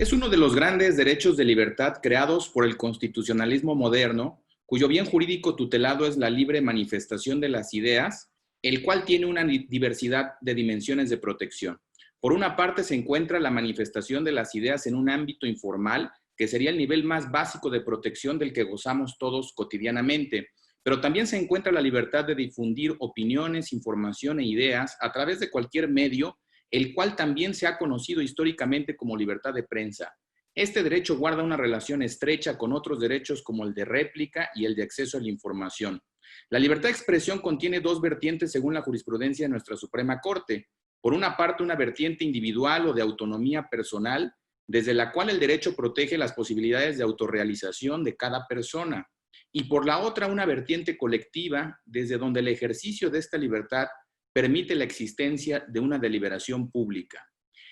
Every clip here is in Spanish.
Es uno de los grandes derechos de libertad creados por el constitucionalismo moderno, cuyo bien jurídico tutelado es la libre manifestación de las ideas, el cual tiene una diversidad de dimensiones de protección. Por una parte se encuentra la manifestación de las ideas en un ámbito informal, que sería el nivel más básico de protección del que gozamos todos cotidianamente, pero también se encuentra la libertad de difundir opiniones, información e ideas a través de cualquier medio, el cual también se ha conocido históricamente como libertad de prensa. Este derecho guarda una relación estrecha con otros derechos como el de réplica y el de acceso a la información. La libertad de expresión contiene dos vertientes según la jurisprudencia de nuestra Suprema Corte. Por una parte, una vertiente individual o de autonomía personal, desde la cual el derecho protege las posibilidades de autorrealización de cada persona. Y por la otra, una vertiente colectiva, desde donde el ejercicio de esta libertad permite la existencia de una deliberación pública.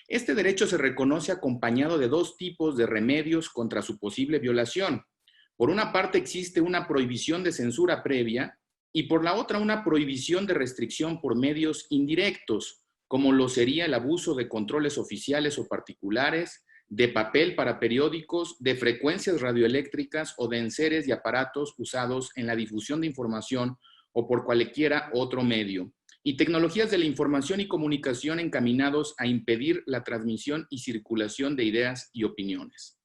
Este derecho se reconoce acompañado de dos tipos de remedios contra su posible violación. Por una parte existe una prohibición de censura previa y por la otra una prohibición de restricción por medios indirectos, como lo sería el abuso de controles oficiales o particulares, de papel para periódicos, de frecuencias radioeléctricas o de enseres y aparatos usados en la difusión de información o por cualquiera otro medio, y tecnologías de la información y comunicación encaminados a impedir la transmisión y circulación de ideas y opiniones.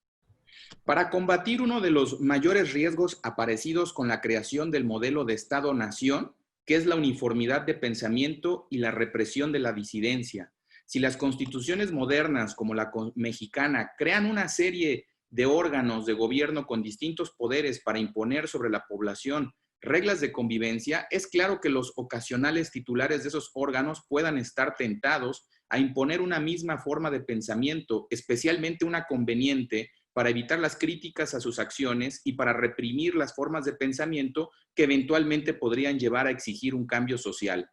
Para combatir uno de los mayores riesgos aparecidos con la creación del modelo de Estado-Nación, que es la uniformidad de pensamiento y la represión de la disidencia. Si las constituciones modernas, como la mexicana, crean una serie de órganos de gobierno con distintos poderes para imponer sobre la población reglas de convivencia, es claro que los ocasionales titulares de esos órganos puedan estar tentados a imponer una misma forma de pensamiento, especialmente una conveniente, para evitar las críticas a sus acciones y para reprimir las formas de pensamiento que eventualmente podrían llevar a exigir un cambio social.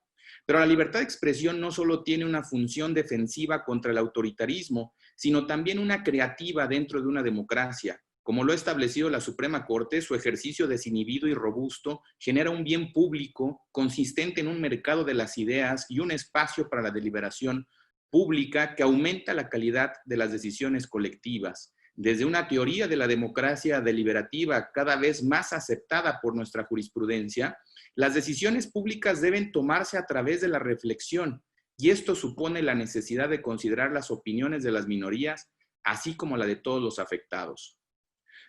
Pero la libertad de expresión no solo tiene una función defensiva contra el autoritarismo, sino también una creativa dentro de una democracia. Como lo ha establecido la Suprema Corte, su ejercicio desinhibido y robusto genera un bien público consistente en un mercado de las ideas y un espacio para la deliberación pública que aumenta la calidad de las decisiones colectivas. Desde una teoría de la democracia deliberativa cada vez más aceptada por nuestra jurisprudencia, las decisiones públicas deben tomarse a través de la reflexión, y esto supone la necesidad de considerar las opiniones de las minorías, así como la de todos los afectados.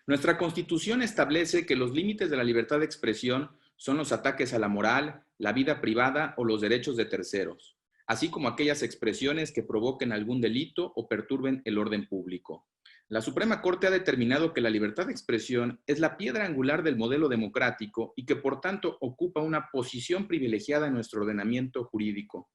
Nuestra Constitución establece que los límites de la libertad de expresión son los ataques a la moral, la vida privada o los derechos de terceros, así como aquellas expresiones que provoquen algún delito o perturben el orden público. La Suprema Corte ha determinado que la libertad de expresión es la piedra angular del modelo democrático y que por tanto ocupa una posición privilegiada en nuestro ordenamiento jurídico.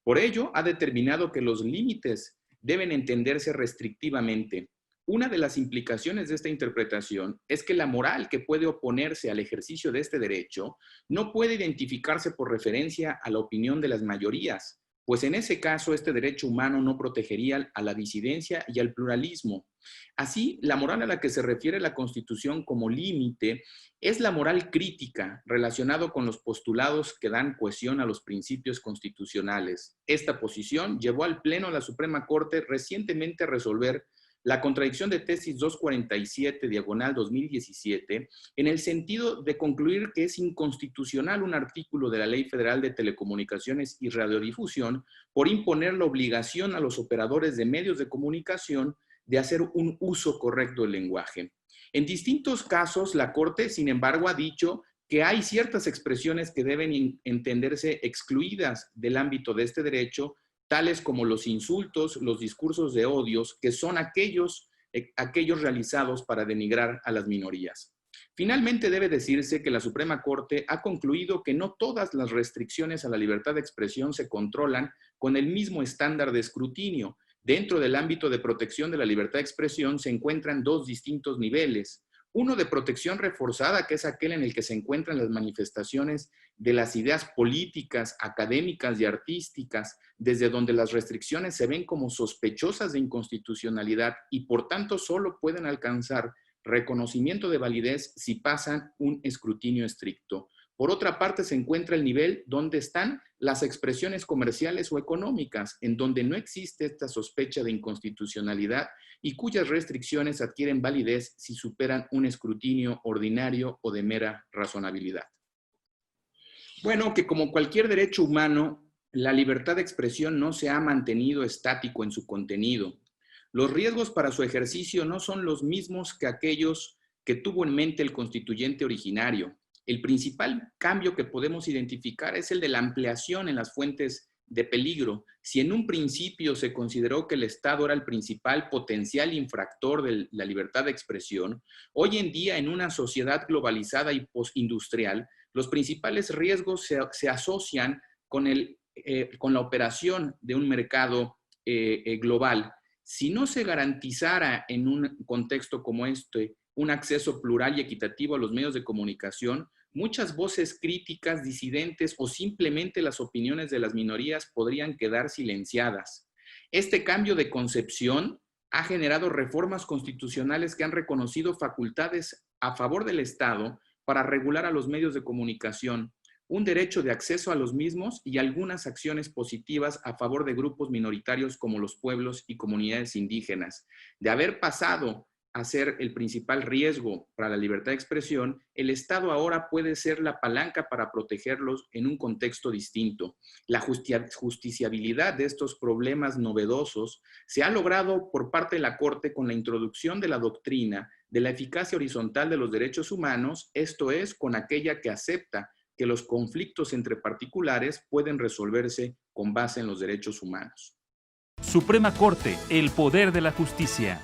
Por ello, ha determinado que los límites deben entenderse restrictivamente. Una de las implicaciones de esta interpretación es que la moral que puede oponerse al ejercicio de este derecho no puede identificarse por referencia a la opinión de las mayorías, pues en ese caso este derecho humano no protegería a la disidencia y al pluralismo. Así, la moral a la que se refiere la Constitución como límite es la moral crítica, relacionado con los postulados que dan cohesión a los principios constitucionales. Esta posición llevó al Pleno de la Suprema Corte recientemente a resolver la contradicción de tesis 247, diagonal 2017, en el sentido de concluir que es inconstitucional un artículo de la Ley Federal de Telecomunicaciones y Radiodifusión por imponer la obligación a los operadores de medios de comunicación de hacer un uso correcto del lenguaje. En distintos casos, la Corte, sin embargo, ha dicho que hay ciertas expresiones que deben entenderse excluidas del ámbito de este derecho, tales como los insultos, los discursos de odios, que son aquellos realizados para denigrar a las minorías. Finalmente, debe decirse que la Suprema Corte ha concluido que no todas las restricciones a la libertad de expresión se controlan con el mismo estándar de escrutinio. Dentro del ámbito de protección de la libertad de expresión se encuentran dos distintos niveles. Uno de protección reforzada, que es aquel en el que se encuentran las manifestaciones de las ideas políticas, académicas y artísticas, desde donde las restricciones se ven como sospechosas de inconstitucionalidad y por tanto solo pueden alcanzar reconocimiento de validez si pasan un escrutinio estricto. Por otra parte, se encuentra el nivel donde están las expresiones comerciales o económicas, en donde no existe esta sospecha de inconstitucionalidad y cuyas restricciones adquieren validez si superan un escrutinio ordinario o de mera razonabilidad. Bueno, que como cualquier derecho humano, la libertad de expresión no se ha mantenido estático en su contenido. Los riesgos para su ejercicio no son los mismos que aquellos que tuvo en mente el constituyente originario. El principal cambio que podemos identificar es el de la ampliación en las fuentes de peligro. Si en un principio se consideró que el Estado era el principal potencial infractor de la libertad de expresión, hoy en día en una sociedad globalizada y postindustrial, los principales riesgos se asocian con la operación de un mercado global. Si no se garantizara en un contexto como este un acceso plural y equitativo a los medios de comunicación, muchas voces críticas, disidentes o simplemente las opiniones de las minorías podrían quedar silenciadas. Este cambio de concepción ha generado reformas constitucionales que han reconocido facultades a favor del Estado para regular a los medios de comunicación, un derecho de acceso a los mismos y algunas acciones positivas a favor de grupos minoritarios como los pueblos y comunidades indígenas. De haber pasado a ser el principal riesgo para la libertad de expresión, el Estado ahora puede ser la palanca para protegerlos en un contexto distinto. La justiciabilidad de estos problemas novedosos se ha logrado por parte de la Corte con la introducción de la doctrina de la eficacia horizontal de los derechos humanos, esto es, con aquella que acepta que los conflictos entre particulares pueden resolverse con base en los derechos humanos. Suprema Corte, el poder de la justicia.